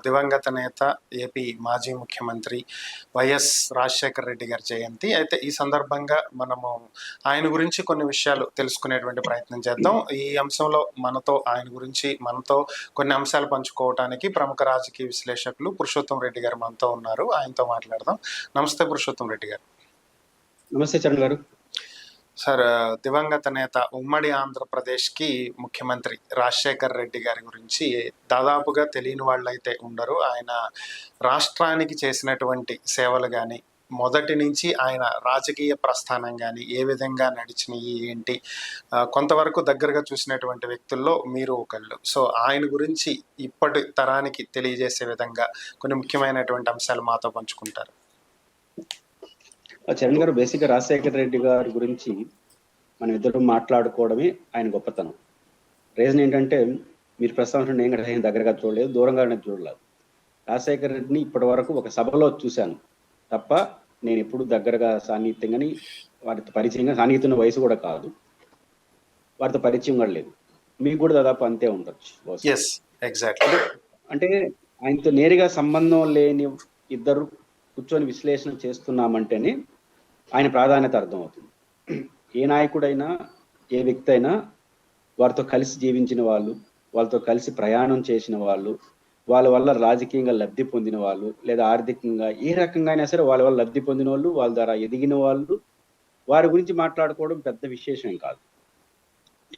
దివంగత నేత, ఏపీ మాజీ ముఖ్యమంత్రి వైఎస్ రాజశేఖర రెడ్డి గారి జయంతి. అయితే ఈ సందర్భంగా మనము ఆయన గురించి కొన్ని విషయాలు తెలుసుకునేటువంటి ప్రయత్నం చేద్దాం. ఈ అంశంలో మనతో కొన్ని అంశాలు పంచుకోవడానికి ప్రముఖ రాజకీయ విశ్లేషకులు పురుషోత్తం రెడ్డి గారు మనతో ఉన్నారు. ఆయనతో మాట్లాడదాం. నమస్తే పురుషోత్తం రెడ్డి గారు. నమస్తే చరణ్ గారు. సార్, దివంగత నేత, ఉమ్మడి ఆంధ్రప్రదేశ్కి ముఖ్యమంత్రి రాజశేఖర్ రెడ్డి గారి గురించి దాదాపుగా తెలియని వాళ్ళైతే ఉండరు. ఆయన రాష్ట్రానికి చేసినటువంటి సేవలు కానీ, మొదటి నుంచి ఆయన రాజకీయ ప్రస్థానం కానీ ఏ విధంగా నడిచినాయి ఏంటి, కొంతవరకు దగ్గరగా చూసినటువంటి వ్యక్తుల్లో మీరు ఒకళ్ళు. సో ఆయన గురించి ఇప్పటి తరానికి తెలియజేసే విధంగా కొన్ని ముఖ్యమైనటువంటి అంశాలు మాతో పంచుకుంటారు. చరణ్ గారు, బేసిక్గా రాజశేఖర రెడ్డి గారి గురించి మనం ఇద్దరు మాట్లాడుకోవడమే ఆయన గొప్పతనం. రీజన్ ఏంటంటే, మీరు ప్రస్తావన నేను కూడా దగ్గరగా చూడలేదు, దూరంగా చూడలేదు. రాజశేఖర రెడ్డిని ఇప్పటి వరకు ఒక సభలో చూశాను తప్ప నేను ఎప్పుడు దగ్గరగా సాన్నిహిత్యంగాని వారితో పరిచయంగా, సాన్నిహితున్న వయసు కూడా కాదు, వారితో పరిచయం కూడా లేదు. మీకు కూడా దాదాపు అంతే ఉండొచ్చు. అంటే ఆయనతో నేరుగా సంబంధం లేని ఇద్దరు కూర్చొని విశ్లేషణ చేస్తున్నామంటేనే ఆయన ప్రాధాన్యత అర్థమవుతుంది. ఏ నాయకుడైనా, ఏ వ్యక్తి అయినా వారితో కలిసి జీవించిన వాళ్ళు, వాళ్ళతో కలిసి ప్రయాణం చేసిన వాళ్ళు, వాళ్ళ వల్ల రాజకీయంగా లబ్ధి పొందిన వాళ్ళు, లేదా ఆర్థికంగా ఏ రకంగా అయినా సరే వాళ్ళ వల్ల లబ్ధి పొందిన వాళ్ళు, వాళ్ళ ద్వారా ఎదిగిన వాళ్ళు, వారి గురించి మాట్లాడుకోవడం పెద్ద విశేషం కాదు.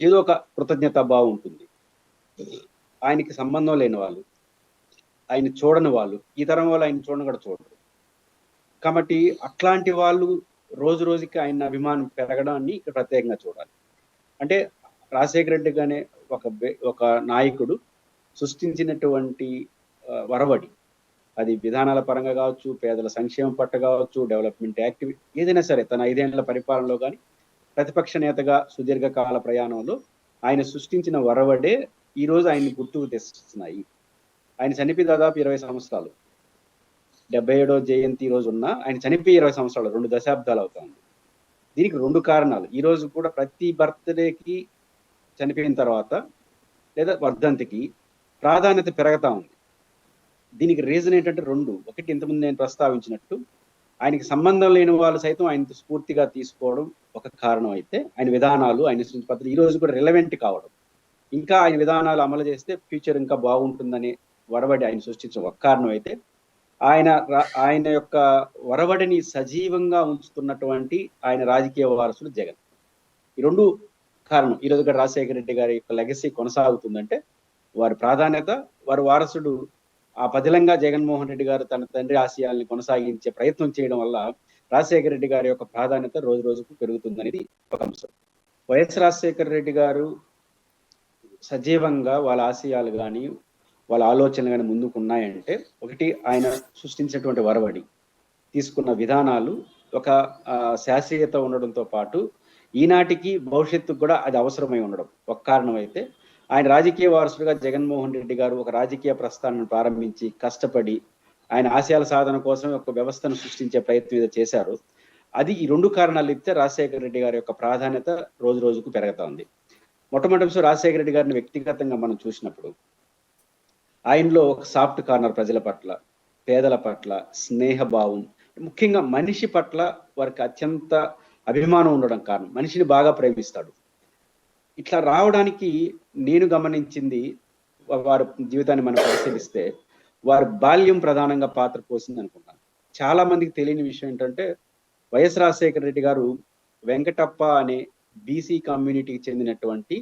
ఏదో ఒక కృతజ్ఞతా భావం ఉంటుంది. ఆయనకి సంబంధం లేని వాళ్ళు, ఆయన చూడని వాళ్ళు, ఈ తరం వాళ్ళు ఆయన చూడని కూడా చూడరు. కాబట్టి అట్లాంటి వాళ్ళు రోజు రోజుకి ఆయన అభిమానం పెరగడాన్ని ఇక్కడ ప్రత్యేకంగా చూడాలి. అంటే రాజశేఖర రెడ్డి గానే ఒక నాయకుడు సృష్టించినటువంటి వరవడి, అది విధానాల పరంగా కావచ్చు, పేదల సంక్షేమం పట్ల కావచ్చు, డెవలప్మెంట్ యాక్టివిటీ ఏదైనా సరే, తన 5 ఏళ్ల పరిపాలనలో కానీ, ప్రతిపక్ష నేతగా సుదీర్ఘకాల ప్రయాణంలో ఆయన సృష్టించిన వరవడే ఈరోజు ఆయన్ని గుర్తుకు తెస్తున్నాయి. ఆయన చనిపోయి దాదాపు 20 సంవత్సరాలు, 77వ జయంతి రోజు ఉన్న ఆయన చనిపోయి 20 సంవత్సరాలు, 2 దశాబ్దాలు అవుతుంది. దీనికి 2 కారణాలు. ఈ రోజు కూడా ప్రతి బర్త్డేకి, చనిపోయిన తర్వాత లేదా వర్ధంతికి ప్రాధాన్యత పెరుగుతా ఉంది. దీనికి రీజన్ ఏంటంటే 2. ఒకటి, ఇంతకుముందు నేను ప్రస్తావించినట్టు, ఆయనకి సంబంధం లేని వాళ్ళు సైతం ఆయనతో స్ఫూర్తిగా తీసుకోవడం ఒక కారణం అయితే, ఆయన విధానాలు, ఆయన పద్ధతి ఈ రోజు కూడా రిలవెంట్ కావడం, ఇంకా ఆయన విధానాలు అమలు చేస్తే ఫ్యూచర్ ఇంకా బాగుంటుందనే వరవడి ఆయన సృష్టించడం ఒక కారణం అయితే, ఆయన యొక్క వరవడిని సజీవంగా ఉంచుతున్నటువంటి ఆయన రాజకీయ వారసుడు జగన్. ఈ 2 కారణం. ఈరోజు కూడా రాజశేఖర రెడ్డి గారి యొక్క లెగసీ కొనసాగుతుందంటే, వారి ప్రాధాన్యత, వారి వారసుడు ఆ పదిలంగా జగన్మోహన్ రెడ్డి గారు తన తండ్రి ఆశయాల్ని కొనసాగించే ప్రయత్నం చేయడం వల్ల రాజశేఖర రెడ్డి గారి యొక్క ప్రాధాన్యత రోజు రోజుకు పెరుగుతుందనేది ఒక అంశం. వైఎస్ రాజశేఖర రెడ్డి గారు సజీవంగా వాళ్ళ ఆశయాలు కానీ, వాళ్ళ ఆలోచనలు కానీ ముందుకు ఉన్నాయంటే, ఒకటి, ఆయన సృష్టించినటువంటి వరవడి, తీసుకున్న విధానాలు ఒక శాస్త్రీయత ఉండడంతో పాటు ఈనాటికి భవిష్యత్తుకు కూడా అది అవసరమై ఉండడం ఒక కారణం అయితే, ఆయన రాజకీయ వారసుడిగా జగన్మోహన్ రెడ్డి గారు ఒక రాజకీయ ప్రస్థానాన్ని ప్రారంభించి కష్టపడి ఆయన ఆశయాల సాధన కోసం ఒక వ్యవస్థను సృష్టించే ప్రయత్నం ఏదో చేశారు. అది ఈ 2 కారణాలు ఇస్తే రాజశేఖర రెడ్డి గారి యొక్క ప్రాధాన్యత రోజు రోజుకు పెరుగుతా ఉంది. మొట్టమొదటి రాజశేఖర రెడ్డి గారిని వ్యక్తిగతంగా మనం చూసినప్పుడు, ఆయనలో ఒక సాఫ్ట్ కార్నర్, ప్రజల పట్ల, పేదల పట్ల స్నేహభావం, ముఖ్యంగా మనిషి పట్ల వారికి అత్యంత అభిమానం ఉండడం కారణం. మనిషిని బాగా ప్రేమిస్తాడు. ఇట్లా రావడానికి నేను గమనించింది, వారి జీవితాన్ని మనం పరిశీలిస్తే, వారి బాల్యం ప్రధానంగా పాత్ర పోసింది అనుకుంటాను. చాలా మందికి తెలియని విషయం ఏంటంటే, వైఎస్ రాజశేఖర రెడ్డి గారు వెంకటప్ప అనే బీసీ కమ్యూనిటీకి చెందినటువంటి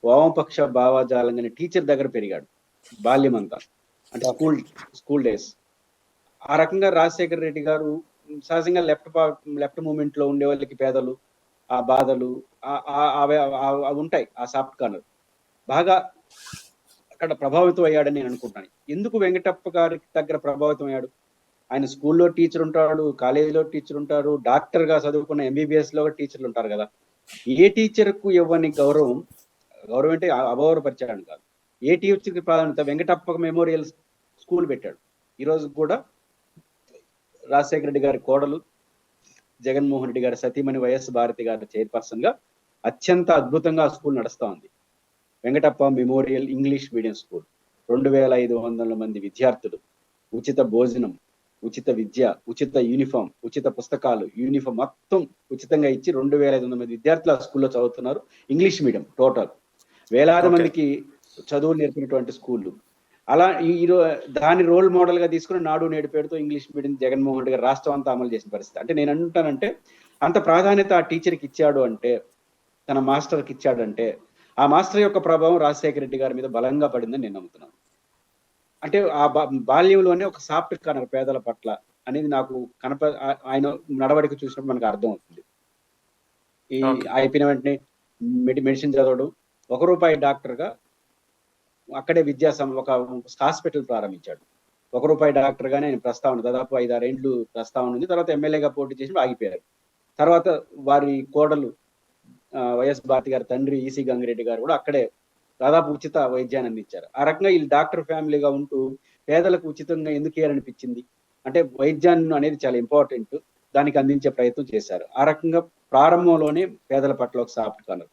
వామపక్ష భావజాలం అనే టీచర్ దగ్గర పెరిగాడు బాల్యం అంతా, అంటే స్కూల్ డేస్. ఆ రకంగా రాజశేఖర రెడ్డి గారు సహజంగా లెఫ్ట్ మూవ్మెంట్ లో ఉండే వాళ్ళకి పేదలు, ఆ బాధలు అవి ఉంటాయి. ఆ సాఫ్ట్ కార్నర్ బాగా అక్కడ ప్రభావితం అయ్యాడని నేను అనుకుంటాను. ఎందుకు వెంకటప్ప గారి దగ్గర ప్రభావితం అయ్యాడు? ఆయన స్కూల్లో టీచర్ ఉంటాడు, కాలేజీలో టీచర్ ఉంటారు, డాక్టర్ గా చదువుకున్న MBBS లో టీచర్లు ఉంటారు కదా. ఏ టీచర్ కు ఇవ్వని గౌరవం అంటే అగౌరవపరిచాడని కాదు, ఏ టీచర్కి ప్రాధాన్యత, వెంకటప్ప మెమోరియల్ స్కూల్ పెట్టాడు. ఈరోజు కూడా రాజశేఖర రెడ్డి గారి కోడలు, జగన్మోహన్ రెడ్డి గారి సతీమణి వైఎస్ భారతి గారి చైర్పర్సన్ గా అత్యంత అద్భుతంగా స్కూల్ నడుస్తా ఉంది. Venkatappa memorial English medium school 2500 మంది విద్యార్థులు, ఉచిత భోజనం, ఉచిత విద్య, ఉచిత యూనిఫామ్, ఉచిత పుస్తకాలు, యూనిఫామ్ మొత్తం ఉచితంగా ఇచ్చి 2500 మంది విద్యార్థులు ఆ స్కూల్లో చదువుతున్నారు. English medium total. వేలాది ఓకే. మందికి చదువులు నేర్పినటువంటి స్కూళ్ళు. అలా దాని రోల్ మోడల్ గా తీసుకుని నాడు నేడు పేరుతో ఇంగ్లీష్ మీడియం జగన్మోహన్ రెడ్డి గారు రాష్ట్రం అంతా అమలు చేసిన పరిస్థితి. అంటే నేను అంటానంటే అంత ప్రాధాన్యత ఆ టీచర్కి ఇచ్చాడు అంటే, తన మాస్టర్కి ఇచ్చాడంటే, ఆ మాస్టర్ యొక్క ప్రభావం రాజశేఖర రెడ్డి గారి మీద బలంగా పడిందని నేను నమ్ముతున్నాను. అంటే ఆ బాల్యంలోనే ఒక సాఫ్ట్ కార్నర్ పేదల పట్ల అనేది నాకు ఆయన నడవడిక చూసినప్పుడు మనకు అర్థం అవుతుంది. ఈ ఓకే. అయిపోయిన వెంటనే మెడిసిన్ చదవడం, ₹1 డాక్టర్గా అక్కడే ఒక హాస్పిటల్ ప్రారంభించాడు. ₹1 డాక్టర్ గానే ఆయన ప్రస్తావన దాదాపు 5-6 ఏండ్లు ప్రస్తావన ఉంది. తర్వాత ఎమ్మెల్యేగా పోటీ చేసి ఆగిపోయారు. తర్వాత వారి కోడలు వైఎస్ భారతి గారి తండ్రి ఈసీ గంగిరెడ్డి గారు కూడా అక్కడే దాదాపు ఉచిత వైద్యాన్ని అందించారు. ఆ రకంగా వీళ్ళు డాక్టర్ ఫ్యామిలీగా ఉంటూ పేదలకు ఉచితంగా ఎందుకు ఇయ్యాలనిపించింది అంటే, వైద్యాన్ని అనేది చాలా ఇంపార్టెంట్, దానికి అందించే ప్రయత్నం చేశారు. ఆ రకంగా ప్రారంభంలోనే పేదల పట్ల ఒక సాఫ్ట్ కార్నర్.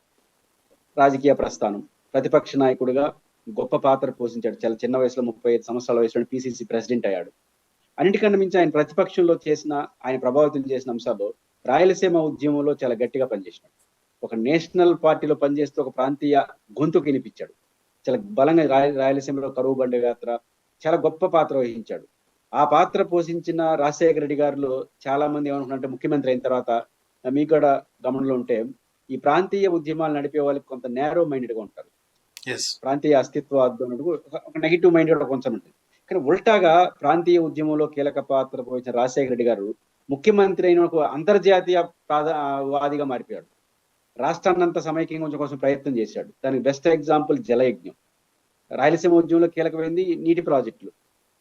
రాజకీయ ప్రస్థానం, ప్రతిపక్ష నాయకుడిగా గొప్ప పాత్ర పోషించాడు. చాలా చిన్న వయసులో 35 సంవత్సరాల వయసులో పిసిసి ప్రెసిడెంట్ అయ్యాడు. అన్నిటికన్నా మించి ఆయన ప్రతిపక్షంలో ఆయన ప్రభావితం చేసిన అంశాల్లో రాయలసీమ ఉద్యమంలో చాలా గట్టిగా పనిచేసినాడు. ఒక నేషనల్ పార్టీలో పనిచేస్తూ ఒక ప్రాంతీయ గొంతుకు వినిపించాడు. చాలా బలంగా రాయలసీమలో కరువు బండి యాత్ర చాలా గొప్ప పాత్ర వహించాడు. ఆ పాత్ర పోషించిన రాజశేఖర రెడ్డి గారిలో చాలా మంది ఏమనుకుంటారంటే, ముఖ్యమంత్రి అయిన తర్వాత మీకు కూడా గమనంలో ఉంటే, ఈ ప్రాంతీయ ఉద్యమాలు నడిపే వాళ్ళకి కొంత నేరో మైండెడ్ గా ఉంటారు. ప్రాంతీయ అస్తిత్వాన్ని ఒక నెగిటివ్ మైండెడ్ కొంచెం ఉంటుంది. కానీ ఉల్టాగా ప్రాంతీయ ఉద్యమంలో కీలక పాత్ర పోషించిన రాజశేఖర రెడ్డి గారు ముఖ్యమంత్రి అయిన ఒక అంతర్జాతీయ వాదిగా మారిపోయాడు. రాష్ట్రాన్ని అంతా సమైక్యంగా ఉంచడం కోసం ప్రయత్నం చేశాడు. దానికి బెస్ట్ ఎగ్జాంపుల్ జలయజ్ఞం. రాయలసీమ ఉద్యమంలో కీలకమైంది నీటి ప్రాజెక్టులు.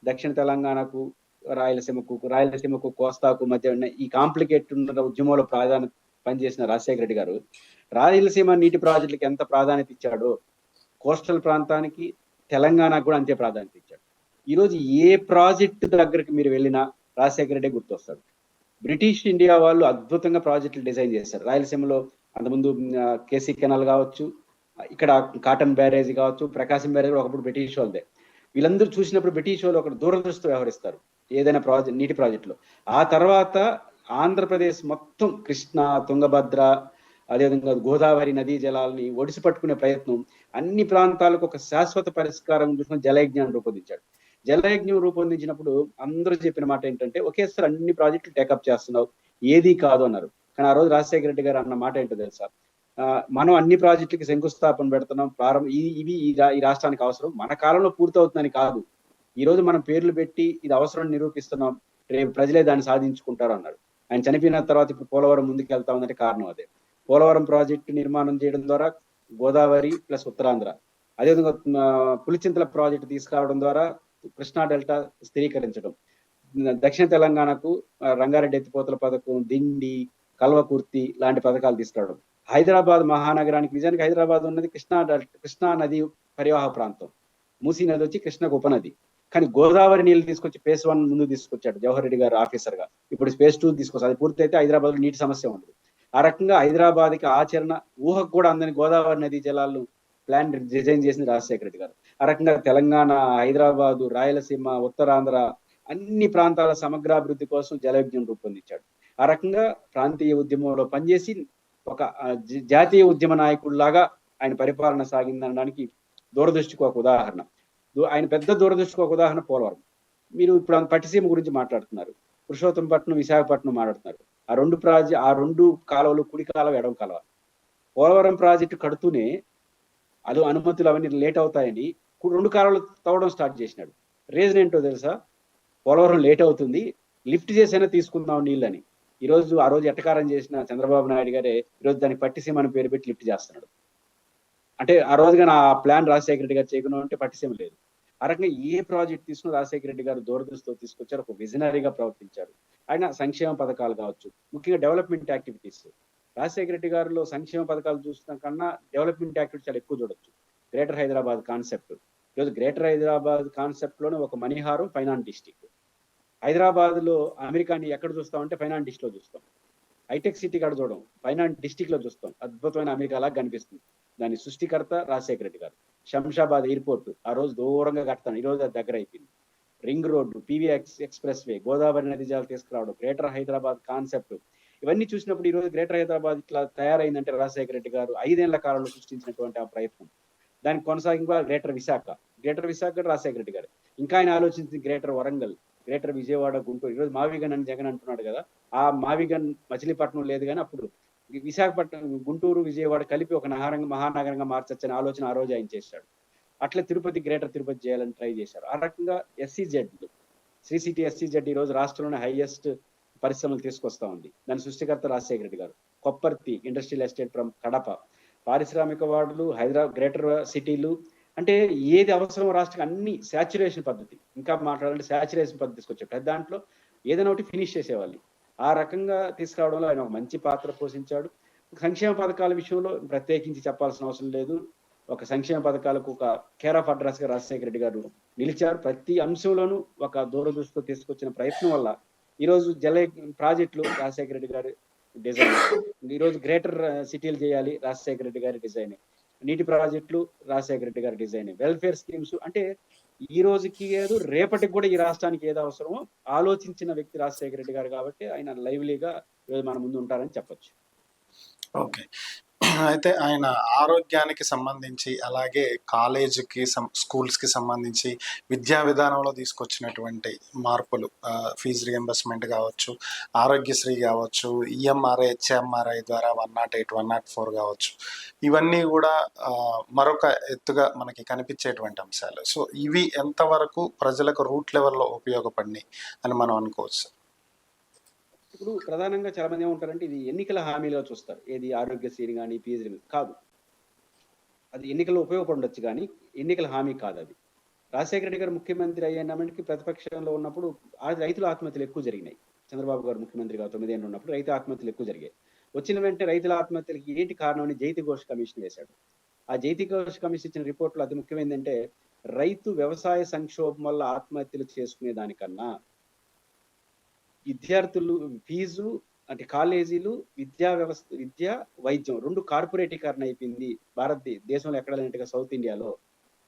దక్షిణ తెలంగాణకు, రాయలసీమకు కోస్తాకు మధ్య ఉన్న ఈ కాంప్లికేట్ ఉన్న ఉద్యమంలో ప్రాధాన్యత పనిచేసిన రాజశేఖర రెడ్డి గారు రాయలసీమ నీటి ప్రాజెక్టులకు ఎంత ప్రాధాన్యత ఇచ్చాడో, కోస్టల్ ప్రాంతానికి, తెలంగాణకు కూడా అంతే ప్రాధాన్యత ఇచ్చాడు. ఈరోజు ఏ ప్రాజెక్టు దగ్గరికి మీరు వెళ్ళినా రాజశేఖర రెడ్డి గుర్తొస్తాడు. బ్రిటిష్ ఇండియా వాళ్ళు అద్భుతంగా ప్రాజెక్టులు డిజైన్ చేశారు. రాయలసీమలో అంతకుముందు కేసీ కెనాల్ కావచ్చు, ఇక్కడ కాటన్ బ్యారేజ్ కావచ్చు, ప్రకాశం బ్యారేజ్ ఒకప్పుడు బ్రిటిష్ వాళ్ళదే. వీళ్ళందరూ చూసినప్పుడు బ్రిటిష్ వాళ్ళు ఒక దూరదృష్టితో వ్యవహరిస్తారు ఏదైనా నీటి ప్రాజెక్టులో. ఆ తర్వాత ఆంధ్రప్రదేశ్ మొత్తం కృష్ణ, తుంగభద్ర, అదేవిధంగా గోదావరి నదీ జలాలని ఒడిసి పట్టుకునే ప్రయత్నం, అన్ని ప్రాంతాలకు ఒక శాశ్వత పరిష్కారం చూసిన జలయజ్ఞాన్ని రూపొందించాడు. జలయజ్ఞం రూపొందించినప్పుడు అందరూ చెప్పిన మాట ఏంటంటే, ఒకేసారి అన్ని ప్రాజెక్టులు టేకప్ చేస్తున్నావు, ఏది కాదు అన్నారు. కానీ ఆ రోజు రాజశేఖర రెడ్డి గారు అన్న మాట ఏంటో తెలుసా, మనం అన్ని ప్రాజెక్టులకి శంకుస్థాపన పెడుతున్నాం, ఇవి ఈ రాష్ట్రానికి అవసరం, మన కాలంలో పూర్తవుతుందని కాదు, ఈ రోజు మనం పేర్లు పెట్టి ఇది అవసరం నిరూపిస్తున్నాం, రేపు ప్రజలే దాన్ని సాధించుకుంటారు అన్నారు. ఆయన చనిపోయిన తర్వాత ఇప్పుడు పోలవరం ముందుకు వెళ్తా ఉందంటే కారణం అదే. పోలవరం ప్రాజెక్టు నిర్మాణం చేయడం ద్వారా గోదావరి ప్లస్ ఉత్తరాంధ్ర, అదేవిధంగా పులిచింతల ప్రాజెక్టు తీసుకురావడం ద్వారా కృష్ణా డెల్టా స్థిరీకరించడం, దక్షిణ తెలంగాణకు రంగారెడ్డి ఎత్తిపోతల పథకం, దిండి, కల్వకుర్తి లాంటి పథకాలు తీసుకురావడం, హైదరాబాద్ మహానగరానికి, నిజానికి హైదరాబాద్ ఉన్నది కృష్ణా నది పరివాహ ప్రాంతం, మూసీ నది వచ్చి కృష్ణకు ఉపనది. కానీ గోదావరి నీళ్లు తీసుకొచ్చి ఫేజ్ 1 ముందు తీసుకొచ్చాడు జవహర్ రెడ్డి గారు ఆఫీసర్ గా. ఇప్పుడు ఫేజ్ 2 తీసుకొచ్చారు. అది పూర్తి అయితే హైదరాబాద్ లో నీటి సమస్య ఉండదు. ఆ రకంగా హైదరాబాద్ కి ఆచరణ ఊహకు కూడా అందని గోదావరి నదీ జలాలను ప్లాన్ డిజైన్ చేసింది రాజశేఖర రెడ్డి గారు. ఆ రకంగా తెలంగాణ, హైదరాబాదు, రాయలసీమ, ఉత్తరాంధ్ర అన్ని ప్రాంతాల సమగ్రాభివృద్ధి కోసం జలయజ్ఞం రూపొందించాడు. ఆ రకంగా ప్రాంతీయ ఉద్యమంలో పనిచేసి ఒక జాతీయ ఉద్యమ నాయకుడిలాగా ఆయన పరిపాలన సాగిందనడానికి దూరదృష్టికి ఒక ఉదాహరణ. ఆయన పెద్ద దూరదృష్టికి ఒక ఉదాహరణ పోలవరం. మీరు ఇప్పుడు పట్టిసీమ గురించి మాట్లాడుతున్నారు, పురుషోత్తంపట్నం, విశాఖపట్నం మాట్లాడుతున్నారు. ఆ రెండు కాలువలు, కుడి కాలువ, ఎడమ కాలువ. పోలవరం ప్రాజెక్టు కడుతూనే అది అనుమతులు అవన్నీ లేట్ అవుతాయని 2 కాలువలు తవ్వడం స్టార్ట్ చేసినాడు. రీజన్ ఏంటో తెలుసా, పోలవరం లేట్ అవుతుంది, లిఫ్ట్ చేసైనా తీసుకుందాం నీళ్ళని. ఆ రోజు ఎట్టకారం చేసిన చంద్రబాబు నాయుడు గారే ఈరోజు దానికి పట్టిసీమ అని పేరు పెట్టి లిఫ్ట్ చేస్తున్నాడు. అంటే ఆ రోజుగా నా ప్లాన్ రాజశేఖర రెడ్డి గారు చేయకుండా ఉంటే పట్టిసీమ లేదు. ఆ రకంగా ఏ ప్రాజెక్ట్ తీసుకున్న రాజశేఖర రెడ్డి గారు దూరదృష్టితో తీసుకొచ్చారు, ఒక విజనరీగా ప్రవర్తించారు. ఆయన సంక్షేమ పథకాలు కావచ్చు, ముఖ్యంగా డెవలప్మెంట్ యాక్టివిటీస్. రాజశేఖర రెడ్డి గారిలో సంక్షేమ పథకాలు చూస్తున్న కన్నా డెవలప్మెంట్ యాక్టివిటీ చాలా ఎక్కువ చూడొచ్చు. గ్రేటర్ హైదరాబాద్ కాన్సెప్ట్, ఈరోజు గ్రేటర్ హైదరాబాద్ కాన్సెప్ట్ లోనే ఒక మణిహారం ఫైనాన్స్ డిస్ట్రిక్ట్. హైదరాబాద్ లో అమెరికాని ఎక్కడ చూస్తామంటే ఫైనాన్స్ డిస్ట్రిక్ట్ లో చూస్తాం. హైటెక్ సిటీ కాడ చూడడం, ఫైనాన్స్ డిస్ట్రిక్ట్ లో చూస్తాం. అద్భుతమైన అమెరికా లాగా కనిపిస్తుంది. దాని సృష్టికర్త రాజశేఖర రెడ్డి గారు. శంషాబాద్ ఎయిర్పోర్ట్ ఆ రోజు దూరంగా కడతాను, ఈ రోజు అది దగ్గర అయిపోయింది. Ring road, PV express way, Godavari నది జలాలు తీసుకురావడం, గ్రేటర్ హైదరాబాద్ కాన్సెప్ట్, ఇవన్నీ చూసినప్పుడు ఈ రోజు గ్రేటర్ హైదరాబాద్ ఇట్లా తయారైందంటే రాజశేఖర రెడ్డి గారు 5 ఏళ్ల కాలంలో సృష్టించినటువంటి ఆ ప్రయత్నం. దానికి కొనసాగింపుగా గ్రేటర్ విశాఖ కూడా రాజశేఖర రెడ్డి గారు. ఇంకా ఆయన ఆలోచించింది గ్రేటర్ వరంగల్, గ్రేటర్ విజయవాడ, గుంటూరు. ఈరోజు మావిగన్ అని జగన్ అంటున్నాడు కదా, ఆ మావిగన్ మచిలీపట్నం లేదు కానీ అప్పుడు విశాఖపట్నం, గుంటూరు, విజయవాడ కలిపి ఒక మహానగరంగా మార్చొచ్చని ఆలోచన ఆ రోజు ఆయన చేశాడు. అట్లా గ్రేటర్ తిరుపతి చేయాలని ట్రై చేశారు. ఆ రకంగా SEZ, శ్రీ సిటీ SEZ ఈ రోజు రాష్ట్రంలోనే హైయెస్ట్ పరిశ్రమలు తీసుకొస్తా ఉంది. దాని సృష్టికర్త రాజశేఖర రెడ్డి గారు. Kopparthi industrial estate from Kadapa, పారిశ్రామిక వార్డులు, గ్రేటర్ సిటీలు, అంటే ఏది అవసరం రాష్ట్రం అన్ని శాచురేషన్ పద్ధతి, ఇంకా మాట్లాడాలంటే శాచురేషన్ పద్ధతి తీసుకొచ్చారు. పెద్ద దాంట్లో ఏదైనా ఒకటి ఫినిష్ చేసేవాళ్ళు. ఆ రకంగా తీసుకురావడంలో ఆయన ఒక మంచి పాత్ర పోషించాడు. సంక్షేమ పథకాల విషయంలో ప్రత్యేకించి చెప్పాల్సిన అవసరం లేదు. ఒక సంక్షేమ పథకాలకు ఒక కేర్ ఆఫ్ అడ్రస్ గా రాజశేఖర రెడ్డి గారు నిలిచారు. ప్రతి అంశంలోనూ ఒక దూరదృష్టితో తీసుకొచ్చిన ప్రయత్నం వల్ల ఈరోజు ప్రాజెక్టులు రాజశేఖర రెడ్డి గారి డిజైన్, ఈరోజు గ్రేటర్ సిటీలు చేయాలి రాజశేఖర రెడ్డి గారి డిజైన్, నీటి ప్రాజెక్టులు రాజశేఖర రెడ్డి గారి డిజైన్, వెల్ఫేర్ స్కీమ్స్, అంటే ఈ రోజుకి ఏదో రేపటికి కూడా ఈ రాష్ట్రానికి ఏదో అవసరమో ఆలోచించిన వ్యక్తి రాజశేఖర రెడ్డి గారు. కాబట్టి ఆయన లైవ్లీగా ఈరోజు మన ముందు ఉంటారని చెప్పొచ్చు. ఓకే. అయితే ఆయన ఆరోగ్యానికి సంబంధించి, అలాగే కాలేజీకి స్కూల్స్కి సంబంధించి విద్యా విధానంలో తీసుకొచ్చినటువంటి మార్పులు, ఫీజు రియంబర్స్మెంట్ కావచ్చు, ఆరోగ్యశ్రీ కావచ్చు, ఈఎంఆర్ఐ హెచ్ఎంఆర్ఐ ద్వారా 108, 104 కావచ్చు, ఇవన్నీ కూడా మరొక ఎత్తుగా మనకి కనిపించేటువంటి అంశాలు. సో ఇవి ఎంతవరకు ప్రజలకు రూట్ లెవెల్లో ఉపయోగపడినాయి అని మనం అనుకోవచ్చు? ఇప్పుడు ప్రధానంగా చాలా మంది ఏమంటారంటే ఇది ఎన్నికల హామీలుగా చూస్తారు. ఏది ఆరోగ్యశ్రీ కానీ పీజీ కాదు, అది ఎన్నికల్లో ఉపయోగపడవచ్చు కానీ ఎన్నికల హామీ కాదు అది. రాజశేఖర రెడ్డి గారు ముఖ్యమంత్రి అయ్యేనాటికి ప్రతిపక్షంలో ఉన్నప్పుడు రైతుల ఆత్మహత్యలు ఎక్కువ జరిగినాయి. చంద్రబాబు గారు ముఖ్యమంత్రిగా 9 ఏళ్ళు ఉన్నప్పుడు రైతు ఆత్మహత్యలు ఎక్కువ జరిగాయి. వచ్చిన వెంటనే రైతుల ఆత్మహత్యలకి ఏంటి కారణం అని జైతి ఘోష్ కమిషన్ వేశాడు. ఆ జైతి ఘోష్ కమిషన్ ఇచ్చిన రిపోర్ట్లో అతి ముఖ్యమైనదంటే రైతు వ్యవసాయ సంక్షోభం వల్ల ఆత్మహత్యలు చేసుకునే దానికన్నా విద్యార్థులు ఫీజు, అంటే కాలేజీలు, విద్య, వైద్యం 2 కార్పొరేటీకరణ అయిపోయింది. భారతదేశంలో ఎక్కడ లేనట్టుగా సౌత్ ఇండియాలో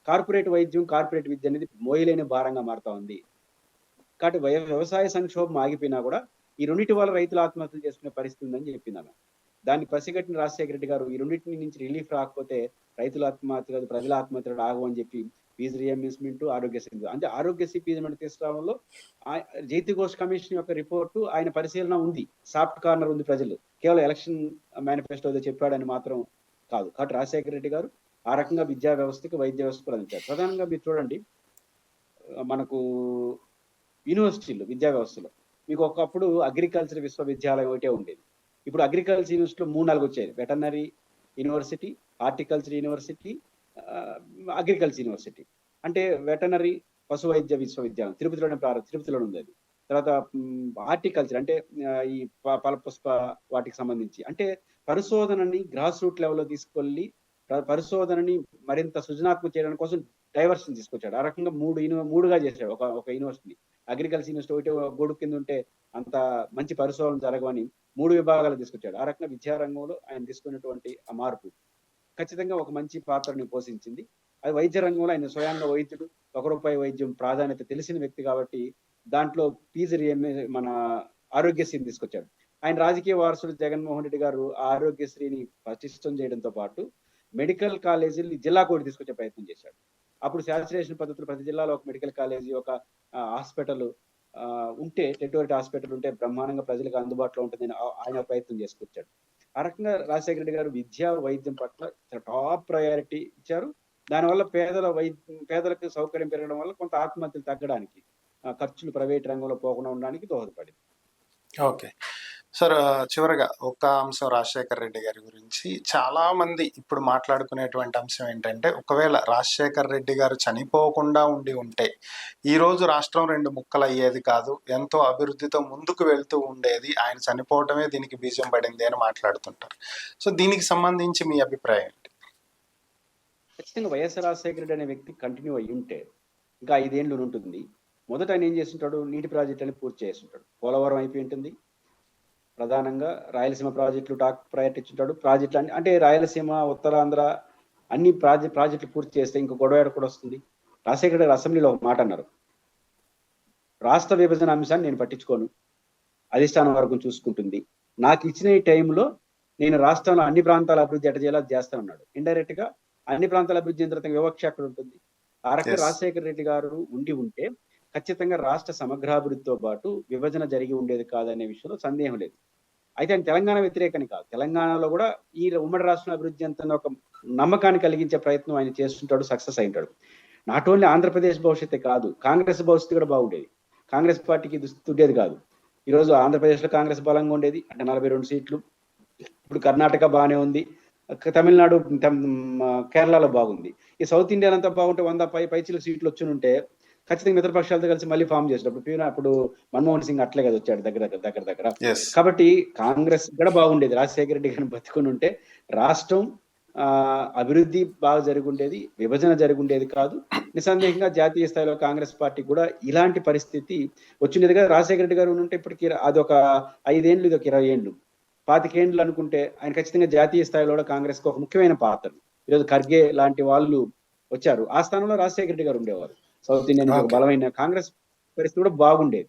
కార్పొరేట్ వైద్యం, కార్పొరేట్ విద్య అనేది మోయలేని భారంగా మారుతా ఉంది. కాబట్టి వ్యవసాయ సంక్షోభం ఆగిపోయినా కూడా ఈ రెండింటి వల్ల రైతులు ఆత్మహత్యలు చేసుకునే పరిస్థితి ఉందని చెప్పింది ఆమె. దాన్ని పసిగట్టిన రాజశేఖర రెడ్డి గారు ఈ రెండింటి నుంచి రిలీఫ్ రాకపోతే రైతుల ఆత్మహత్య కాదు, ప్రజల ఆత్మహత్యలు ఆగవని చెప్పి ఫీజు రియంబర్స్మెంట్, ఆరోగ్యశ్రీ, అంటే ఆరోగ్యశ్రీ ఫీజు తీసుకురావడంలో జైతి ఘోష్ కమిషన్ యొక్క రిపోర్టు ఆయన పరిశీలన ఉంది. సాఫ్ట్ కార్నర్ ఉంది. ప్రజలు కేవలం ఎలక్షన్ మేనిఫెస్టో చెప్పాడని మాత్రం కాదు. కాబట్టి రాజశేఖర రెడ్డి గారు ఆ రకంగా విద్యా వ్యవస్థకి, వైద్య వ్యవస్థకు అందించారు. ప్రధానంగా మీరు చూడండి, మనకు యూనివర్సిటీలు, విద్యా వ్యవస్థలో మీకు ఒకప్పుడు అగ్రికల్చర్ విశ్వవిద్యాలయం ఒకటే ఉండేది. ఇప్పుడు అగ్రికల్చర్ యూనివర్సిటీలో 3-4 వచ్చాయి. Veterinary university, horticulture university, agriculture university. అంటే వెటర్నరీ పశు వైద్య విశ్వవిద్యాలయం తిరుపతిలోనే ఉంది అది. తర్వాత హార్టికల్చర్ అంటే ఈ ఫలపుష్ప వాటికి సంబంధించి, అంటే పరిశోధనని గ్రాస్ రూట్ లెవెల్లో తీసుకెళ్ళి పరిశోధనని మరింత సృజనాత్మక చేయడం కోసం డైవర్షన్ తీసుకొచ్చాడు. ఆ రకంగా మూడుగా చేశాడు ఒక యూనివర్సిటీ. అగ్రికల్చర్ యూనివర్సిటీ ఒకటి గొడుగు కింద ఉంటే అంత మంచి పరిశోధన జరగవని 3 విభాగాలు తీసుకొచ్చాడు. ఆ రకంగా విద్యారంగంలో ఆయన తీసుకున్నటువంటి ఆ మార్పు ఖచ్చితంగా ఒక మంచి పాత్రని పోషించింది. అది వైద్య రంగంలో ఆయన స్వయంగా వైద్యుడు, ₹1 వైద్యం ప్రాధాన్యత తెలిసిన వ్యక్తి కాబట్టి దాంట్లో మన ఆరోగ్యశ్రీని తీసుకొచ్చాడు. ఆయన రాజకీయ వారసుడు జగన్మోహన్ రెడ్డి గారు ఆరోగ్యశ్రీని పటిష్టం చేయడంతో పాటు మెడికల్ కాలేజీలు జిల్లా కోడ్ తీసుకొచ్చే ప్రయత్నం చేశాడు. అప్పుడు శాచురేషన్ పద్ధతులు ప్రతి జిల్లాలో ఒక మెడికల్ కాలేజీ, ఒక హాస్పిటల్ ఉంటే, టెరిటోరియల్ హాస్పిటల్ ఉంటే బ్రహ్మాండంగా ప్రజలకు అందుబాటులో ఉంటుందని ఆయన ప్రయత్నం చేసుకొచ్చాడు. ఆ రకంగా రాజశేఖర రెడ్డి గారు విద్యా, వైద్యం పట్ల టాప్ ప్రయారిటీ ఇచ్చారు. దానివల్ల పేదలకు సౌకర్యం పెరగడం వల్ల కొంత ఆత్మహత్యలు తగ్గడానికి, ఖర్చులు ప్రైవేట్ రంగంలో పోకుండా ఉండడానికి దోహదపడింది. ఓకే సార్, చివరగా ఒక అంశం రాజశేఖర రెడ్డి గారి గురించి చాలా మంది ఇప్పుడు మాట్లాడుకునేటువంటి అంశం ఏంటంటే, ఒకవేళ రాజశేఖర రెడ్డి గారు చనిపోకుండా ఉంటే ఈరోజు రాష్ట్రం 2 ముక్కలు అయ్యేది కాదు, ఎంతో అభివృద్ధితో ముందుకు వెళ్తూ ఉండేది, ఆయన చనిపోవటమే దీనికి బీజం పడింది అని మాట్లాడుతుంటారు. సో దీనికి సంబంధించి మీ అభిప్రాయం ఏంటి? ఖచ్చితంగా వైఎస్ రాజశేఖర రెడ్డి అనే వ్యక్తి కంటిన్యూ అయ్యి ఉంటే ఇంకా 5 ఏళ్ళు ఉంటుంది. మొదట ఆయన ఏం చేస్తుంటాడు, నీటి ప్రాజెక్టులని పూర్తి చేస్తుంటాడు. పోలవరం అయిపోయి ఉంటుంది. ప్రధానంగా రాయలసీమ ప్రాజెక్టులు టాప్ ప్రయారిటీ ఇచ్చుంటాడు. ప్రాజెక్టులు అంటే రాయలసీమ, ఉత్తరాంధ్ర, అన్ని ప్రాజెక్టులు పూర్తి చేస్తే ఇంకో గొడవ ఎక్కడ కూడా వస్తుంది. రాజశేఖర గారు అసెంబ్లీలో ఒక మాట అన్నారు, రాష్ట్ర విభజన అంశాన్ని నేను పట్టించుకోను, అధిష్టానం వరకు చూసుకుంటుంది, నాకు ఇచ్చిన ఈ టైంలో నేను రాష్ట్రంలో అన్ని ప్రాంతాల అభివృద్ధి ఎట చేయాలో చేస్తానన్నాడు. ఇండైరెక్ట్ గా అన్ని ప్రాంతాల అభివృద్ధి అయిన తర్వాత వివక్ష అక్కడ ఉంటుంది. ఆ రకంగా Yes. రాజశేఖర రెడ్డి గారు ఉంటే ఖచ్చితంగా రాష్ట్ర సమగ్రాభివృద్ధితో పాటు విభజన జరిగి ఉండేది కాదనే విషయంలో సందేహం లేదు. అయితే ఆయన తెలంగాణ వ్యతిరేకని కాదు, తెలంగాణలో కూడా ఈ ఉమ్మడి రాష్ట్రం అభివృద్ధి అంత ఒక నమ్మకాన్ని కలిగించే ప్రయత్నం ఆయన చేస్తుంటాడు, సక్సెస్ అయింటాడు. నాట్ ఓన్లీ ఆంధ్రప్రదేశ్ భవిష్యత్తే కాదు, కాంగ్రెస్ భవిష్యత్తు కూడా బాగుండేది. కాంగ్రెస్ పార్టీకి దుస్థితి ఉండేది కాదు. ఈరోజు ఆంధ్రప్రదేశ్ లో కాంగ్రెస్ బలంగా ఉండేది, అంటే 42 సీట్లు. ఇప్పుడు కర్ణాటక బాగానే ఉంది, తమిళనాడు కేరళలో బాగుంది. ఈ సౌత్ ఇండియా అంతా బాగుంటే 100 పైచిలకు సీట్లు వచ్చి ఉంటే ఖచ్చితంగా మిత్రపక్షాలతో కలిసి మళ్ళీ ఫామ్ చేసినప్పుడు అప్పుడు మన్మోహన్ సింగ్ అట్లే కదా వచ్చాడు దగ్గర. Yes. కాబట్టి కాంగ్రెస్ కూడా బాగుండేది. రాజశేఖర రెడ్డి గారిని బతుకుని ఉంటే రాష్ట్రం అభివృద్ధి బాగా జరుగుండేది, విభజన జరుగుండేది కాదు. నిస్సందేహంగా జాతీయ స్థాయిలో కాంగ్రెస్ పార్టీ కూడా ఇలాంటి పరిస్థితి వచ్చిండేది కదా. రాజశేఖర రెడ్డి గారు ఉంటే ఇప్పటికి అది ఒక 5 ఏళ్ళు, ఇది ఒక 20 ఏళ్ళు, 25 ఏళ్ళు అనుకుంటే ఆయన ఖచ్చితంగా జాతీయ స్థాయిలో కూడా కాంగ్రెస్ కు ఒక ముఖ్యమైన పాత్ర. ఈరోజు ఖర్గే లాంటి వాళ్ళు వచ్చారు, ఆ స్థానంలో రాజశేఖర రెడ్డి గారు ఉండేవారు. సౌత్ ఇండియన్ ఒక బలమైన కాంగ్రెస్ పరిస్థితి కూడా బాగుండేది.